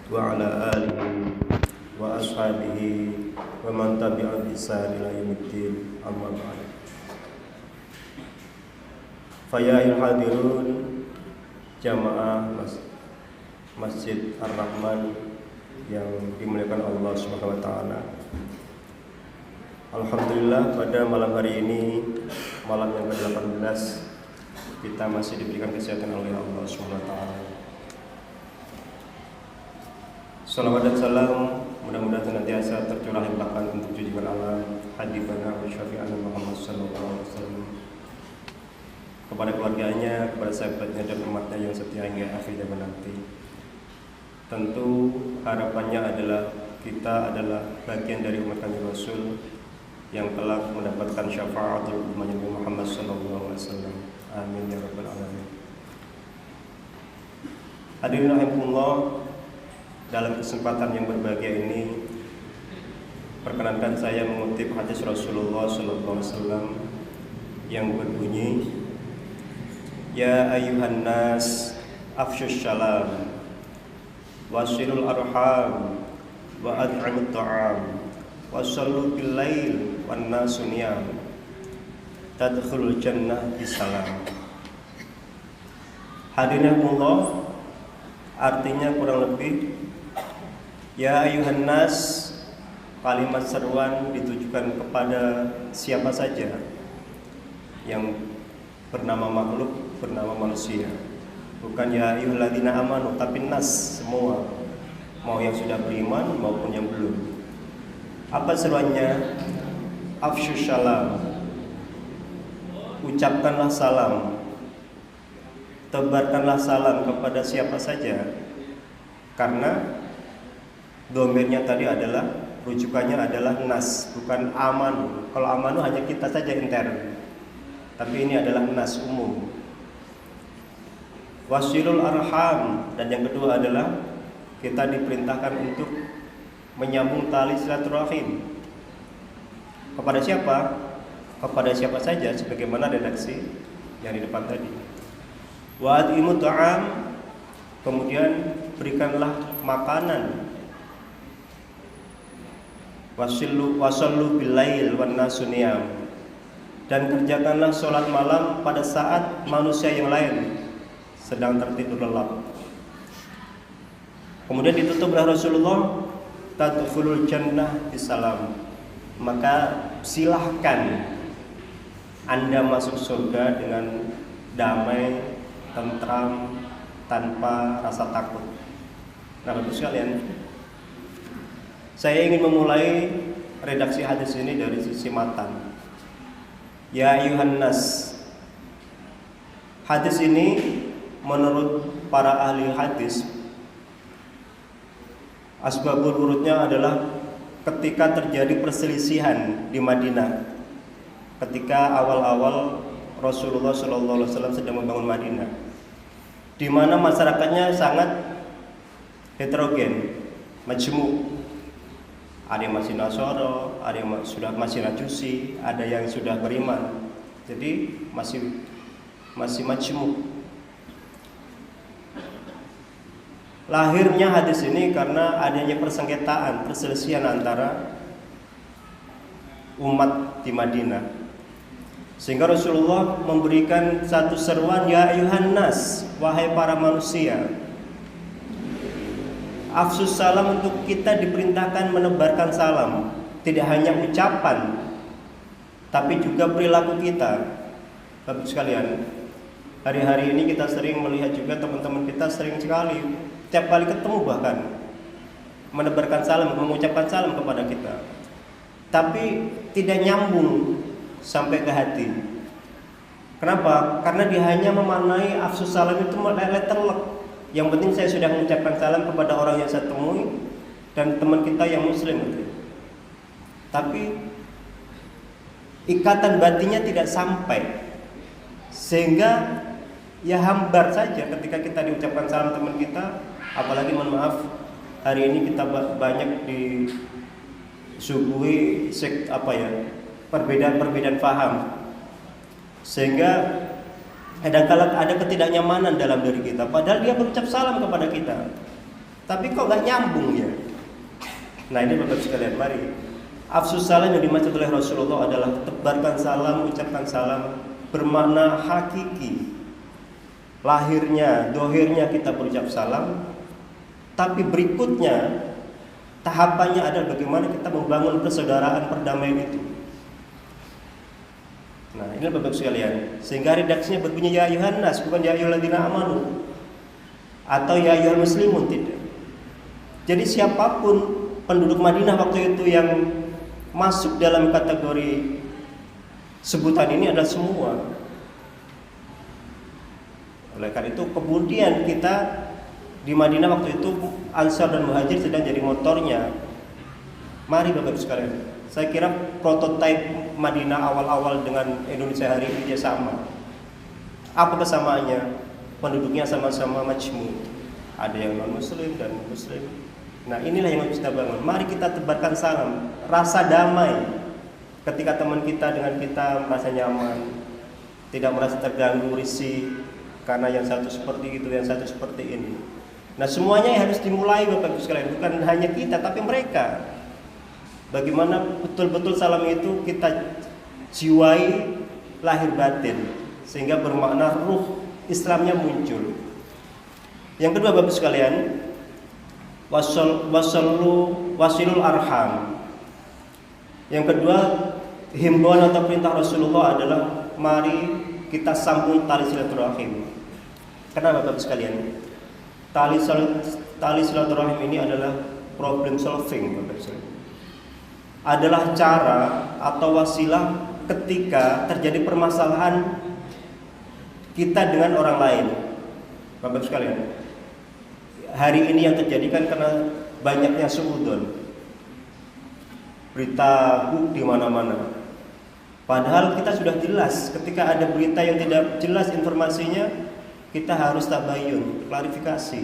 wa ala alihi wa ashabihi wa man tabi'a bi ihsan ila yaumiddin, amma ba'd. Fa ya ayyuhal hadirun jamaah Masjid Ar-Rahman yang dimuliakan Allah Subhanahu wa taala. Alhamdulillah, pada malam hari ini, malam yang ke-18, kita masih diberikan kesehatan oleh Allah Subhanahu wa taala. Salawat dan salam mudah-mudahan senantiasa tercurah limpahkan untuk junjungan alam habibana wa syafi'ana Muhammad sallallahu alaihi wasallam, kepada keluarganya, kepada sahabatnya dan umatnya yang setia hingga akhir zaman nanti. Tentu harapannya adalah kita adalah bagian dari umat Kanjeng Rasul yang telah mendapatkan syafaatul umat Nabi Muhammad sallallahu alaihi wasallam. Amin ya rabbal alamin. Hadirin rahimakumullah, dalam kesempatan yang berbahagia ini, perkenankan saya mengutip hadis Rasulullah sallallahu alaihi wasallam yang berbunyi, ya ayyuhan nas afsyus salam wasilul arham wa ad'imut ta'am wasallu bil lail wan nasu niyam tadkhulul jannah bisalam. Hadirin Allah, artinya kurang lebih, ya ayuhan nas, kalimat seruan ditujukan kepada siapa saja yang bernama makhluk, bernama manusia. Bukan ya ayyuhalladzina amanu, tapi nas, semua, mau yang sudah beriman maupun yang belum. Apa seruannya? Afsyus salam, ucapkanlah salam, tebarkanlah salam kepada siapa saja. Karena domirnya tadi adalah, rujukannya adalah nas, bukan amanu. Kalau amanu hanya kita saja intern, tapi ini adalah nas, umum. Wasilul arham, dan yang kedua adalah kita diperintahkan untuk menyambung tali silaturahim. Kepada siapa? Kepada siapa saja, sebagaimana redaksi yang di depan tadi. Wa ad'imut ta'am, kemudian berikanlah makanan. Wasallu bil lail wan nasu niyam, dan kerjakanlah sholat malam pada saat manusia yang lain sedang tertidur lelap. Kemudian ditutup oleh Rasulullah, tadkhulul jannah bisalam, maka silahkan Anda masuk surga dengan damai, tentram, tanpa rasa takut. Nah, Bapak sekalian, saya ingin memulai redaksi hadis ini dari sisi matan. Ya ayuhan nas. Hadis ini menurut para ahli hadis, asbabul wurudnya adalah ketika terjadi perselisihan di Madinah, ketika awal-awal Rasulullah SAW sedang membangun Madinah, di mana masyarakatnya sangat heterogen, majmuk. Ada yang masih Nasoro, ada yang sudah masih Majusi, ada yang sudah beriman. Jadi masih majmuk. Lahirnya hadis ini karena adanya persengketaan, perselisihan antara umat di Madinah, sehingga Rasulullah memberikan satu seruan, ya ayuhan nas, wahai para manusia. Afsus salam, untuk kita diperintahkan menebarkan salam, tidak hanya ucapan tapi juga perilaku kita. Bapak sekalian, hari-hari ini kita sering melihat juga teman-teman kita sering sekali, tiap kali ketemu bahkan menebarkan salam, mengucapkan salam kepada kita, tapi tidak nyambung sampai ke hati. Kenapa? Karena dia hanya memaknai afsus salam itu letterlek. Yang penting saya sudah mengucapkan salam kepada orang yang saya temui dan teman kita yang muslim gitu. Tapi ikatan batinnya tidak sampai, sehingga ya hambar saja ketika kita diucapkan salam teman kita. Apalagi mohon maaf, hari ini kita banyak disuguhi perbedaan paham, sehingga kadang-kala ada ketidaknyamanan dalam diri kita, padahal dia berucap salam kepada kita. Tapi kok nggak nyambung ya? Nah ini Bapak sekalian, mari afsus salam yang dimaksud oleh Rasulullah adalah tebarkan salam, ucapkan salam, bermakna hakiki. Lahirnya, dohirnya kita berucap salam, tapi berikutnya tahapannya adalah bagaimana kita membangun persaudaraan, perdamaian itu. Nah ini Bapak sekalian, sehingga redaksinya berbunyi ya ayuhan nas, bukan ya ayyuhalladzina amanu atau ya ayyuhal muslimun, tidak. Jadi siapapun penduduk Madinah waktu itu yang masuk dalam kategori sebutan ini adalah semua. Oleh karena itu kemudian kita di Madinah waktu itu Ansar dan Muhajir sedang jadi motornya. Mari Bapak sekalian, saya kira prototipe Madinah awal-awal dengan Indonesia hari ini dia sama. Apa kesamaannya? Penduduknya sama-sama majmuk. Ada yang non muslim dan muslim. Nah inilah yang harus kita bangun. Mari kita tebarkan salam, rasa damai. Ketika teman kita dengan kita merasa nyaman, tidak merasa terganggu, risih karena yang satu seperti itu, yang satu seperti ini. Nah semuanya yang harus dimulai Bapak Ibu sekalian, bukan hanya kita tapi mereka. Bagaimana betul-betul salam itu kita jiwai lahir batin, sehingga bermakna ruh Islamnya muncul. Yang kedua Bapak Ibu sekalian, wasilul arham. Yang kedua, himbauan atau perintah Rasulullah adalah mari kita sambung tali silaturahim. Kenapa Bapak sekalian? Tali silaturahim ini adalah problem solving Bapak sekalian. Adalah cara atau wasilah ketika terjadi permasalahan kita dengan orang lain. Bapak sekalian, hari ini yang terjadi kan karena banyaknya suudzon, berita di mana-mana. Padahal kita sudah jelas ketika ada berita yang tidak jelas informasinya, kita harus tabayun, klarifikasi.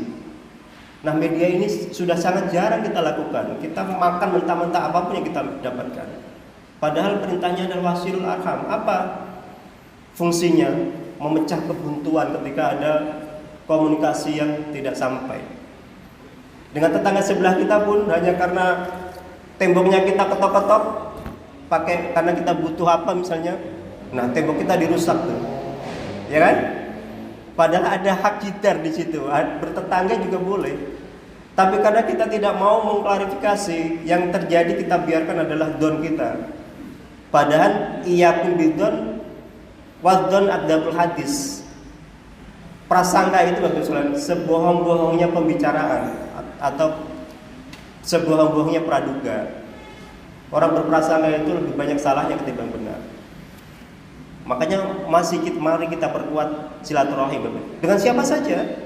Nah media ini sudah sangat jarang kita lakukan. Kita makan mentah-mentah apapun yang kita dapatkan. Padahal perintahnya adalah wasilul arham. Apa fungsinya? Memecah kebuntuan ketika ada komunikasi yang tidak sampai. Dengan tetangga sebelah kita pun hanya karena temboknya kita ketok-ketok karena kita butuh apa misalnya. Nah, tembok kita dirusak tuh. Ya kan? Padahal ada hak jitar di situ. Bertetangga juga boleh. Tapi karena kita tidak mau mengklarifikasi, yang terjadi kita biarkan adalah don kita. Padahal iyyakum bidzon wadzon adzabul hadis. Prasangka itu Bapak sekalian, sebohong-bohongnya pembicaraan atau sebohong-bohongnya praduga. Orang berprasangka itu lebih banyak salahnya ketimbang benar. Makanya mari kita perkuat silaturahim Bapak. Dengan siapa saja,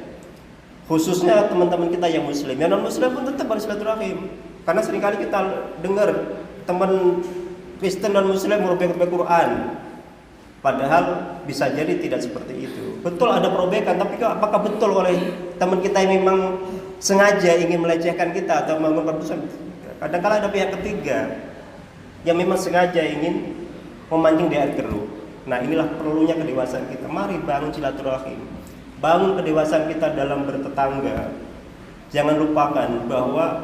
khususnya teman-teman kita yang muslim. Yang non muslim pun tetap harus silaturahim. Karena seringkali kita dengar teman Kristen non muslim merobek-robek Quran. Padahal bisa jadi tidak seperti itu. Betul ada perobekan, tapi apakah betul oleh teman kita yang memang sengaja ingin melecehkan kita atau memperbusan? Kadang-kadang ada pihak ketiga yang memang sengaja ingin memancing di air keruh. Nah inilah perlunya kedewasaan kita. Mari bangun silaturahim, bangun kedewasaan kita dalam bertetangga. Jangan lupakan bahwa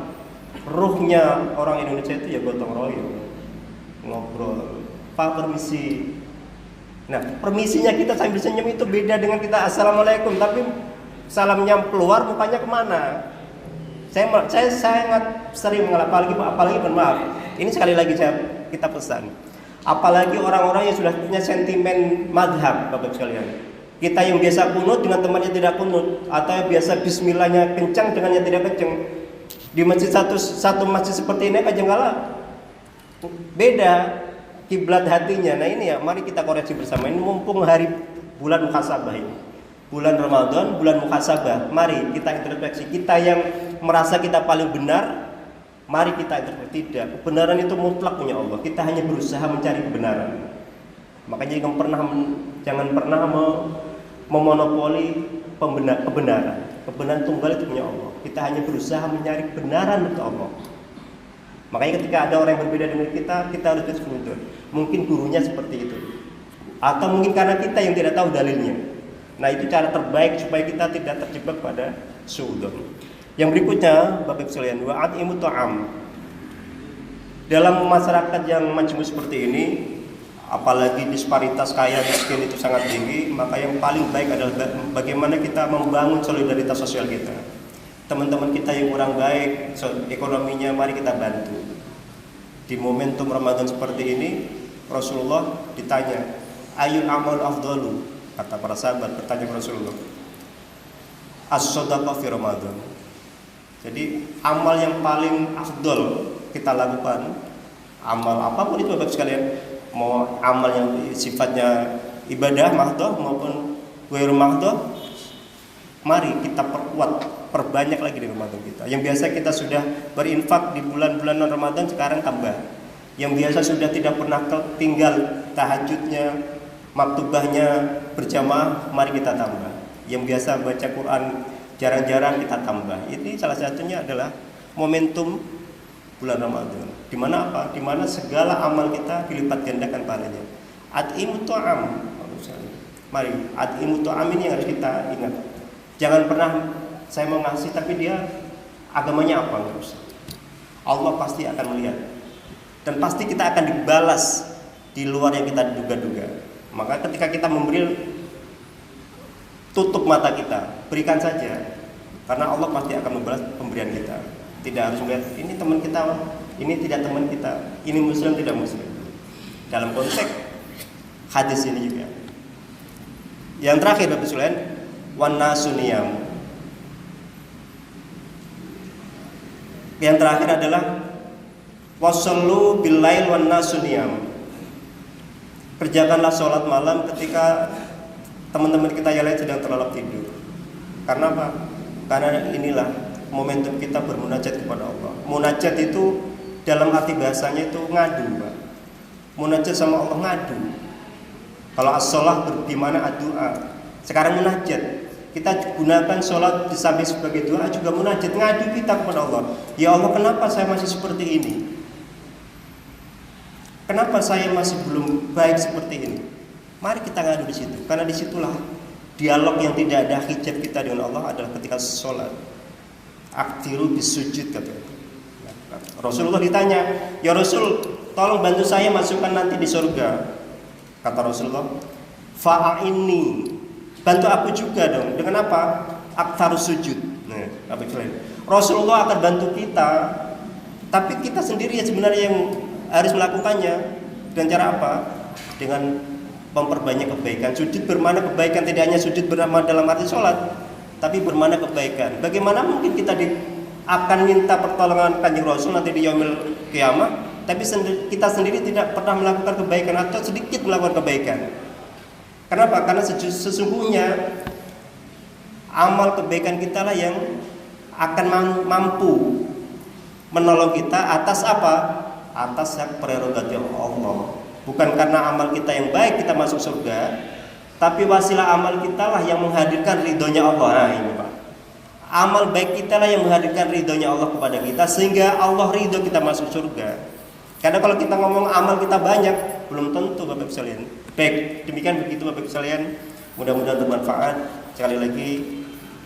ruhnya orang Indonesia itu ya gotong royong, ngobrol, Pak permisi. Nah, permisinya kita sambil senyum itu beda dengan kita assalamualaikum, tapi salamnya keluar mukanya kemana? Saya sangat sering apalagi maaf. Ini sekali lagi kita pesan. Apalagi orang-orang yang sudah punya sentimen madhab, Bapak sekalian. Kita yang biasa kunut dengan temannya tidak kunut, atau yang biasa bismillahnya kencang dengan yang tidak kencang. Di masjid satu masjid seperti ini kadang-kala beda kiblat hatinya. Nah ini ya, mari kita koreksi bersama. Ini mumpung hari bulan muhasabah ini, bulan Ramadan, bulan muhasabah. Mari kita introspeksi. Kita yang merasa kita paling benar, mari kita introspeksi. Tidak, kebenaran itu mutlak punya Allah. Kita hanya berusaha mencari kebenaran. Makanya jangan pernah memonopoli kebenaran. Kebenaran tunggal itu punya Allah. Kita hanya berusaha mencari kebenaran untuk Allah. Makanya ketika ada orang yang berbeda dengan kita harus bersyukur. Mungkin gurunya seperti itu, atau mungkin karena kita yang tidak tahu dalilnya. Nah itu cara terbaik supaya kita tidak terjebak pada suudzon. Yang berikutnya, Bapak Ibu sekalian, wa at'imut ta'am. Dalam masyarakat yang majmuk seperti ini, apalagi disparitas kaya miskin itu sangat tinggi, maka yang paling baik adalah bagaimana kita membangun solidaritas sosial kita. Teman-teman kita yang kurang baik ekonominya, mari kita bantu. Di momentum Ramadan seperti ini, Rasulullah ditanya, ayul amal afdalu, kata para sahabat bertanya kepada Rasulullah, as-shadaqah fi Ramadan. Jadi amal yang paling afdol kita lakukan, amal apapun itu Bapak sekalian, mau amal yang sifatnya ibadah mahdoh maupun ghairu mahdoh, mari kita perbanyak lagi di Ramadan kita. Yang biasa kita sudah berinfak di bulan-bulan Ramadan, sekarang tambah. Yang biasa sudah tidak pernah tinggal tahajudnya, maktubahnya berjamaah, mari kita tambah. Yang biasa baca Quran jarang-jarang kita tambah. Ini salah satunya adalah momentum bulan Ramadan. Di mana apa? Di mana segala amal kita dilipat gandakan pahalanya. At'imut ta'am. Mari, at'imut ta'am ini yang harus kita ingat. Jangan pernah saya mau ngasih tapi dia agamanya apa, enggak usah. Allah pasti akan melihat. Dan pasti kita akan dibalas di luar yang kita duga-duga. Maka ketika kita memberi, tutup mata kita, berikan saja. Karena Allah pasti akan membalas pemberian kita. Tidak harus melihat ini teman kita, ini tidak teman kita, ini muslim tidak muslim. Dalam konteks hadis ini juga. Yang terakhir Bapak sekalian, wan nasuniyam. Yang terakhir adalah wasallu billail wan nasuniyam. Kerjakanlah sholat malam ketika teman-teman kita yang lain sedang terlelap tidur. Karena apa? Karena inilah momentum kita bermunajat kepada Allah. Munajat itu dalam arti bahasanya itu ngadu, Pak. Munajat sama Allah ngadu. Kalau as-sholah gimana ad-du'a. Sekarang munajat. Kita gunakan sholat di samping sebagai doa juga munajat, ngadu kita kepada Allah. Ya Allah, kenapa saya masih seperti ini? Kenapa saya masih belum baik seperti ini? Mari kita ngadu di situ. Karena disitulah dialog yang tidak ada hijab kita dengan Allah adalah ketika sholat. Aktiru bisujud, kata Rasulullah. Ditanya, ya Rasul, tolong bantu saya masukkan nanti di surga. Kata Rasulullah, fa'aini, bantu aku juga dong. Dengan apa? Aktarus sujud. Nah, apa itu? Rasulullah akan bantu kita, tapi kita sendiri ya sebenarnya yang harus melakukannya. Dan cara apa? Dengan memperbanyak kebaikan. Sujud bermakna kebaikan, tidak hanya sujud bermakna dalam arti sholat, tapi bermakna kebaikan. Bagaimana mungkin kita akan minta pertolongan Kanjeng Rasul nanti di yaumil kiamah, tapi kita sendiri tidak pernah melakukan kebaikan atau sedikit melakukan kebaikan. Kenapa? Karena sesungguhnya amal kebaikan kita lah yang akan mampu menolong kita atas apa? Atas hak prerogatif Allah. Bukan karena amal kita yang baik kita masuk surga, tapi wasilah amal kita lah yang menghadirkan ridhonya Allah. Nah ini Pak, amal baik kita lah yang menghadirkan ridhonya Allah kepada kita, sehingga Allah ridho kita masuk surga. Karena kalau kita ngomong amal kita banyak, belum tentu Bapak sekalian. Baik, demikian begitu Bapak sekalian. Mudah-mudahan bermanfaat. Sekali lagi,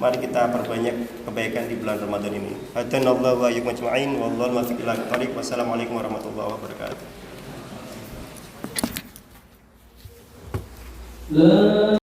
mari kita perbanyak kebaikan di bulan Ramadan ini. Hadanallahu wa iyyakum ajma'in. Wallahu muwaffiq ila aqwamit. Wassalamualaikum warahmatullahi wabarakatuh.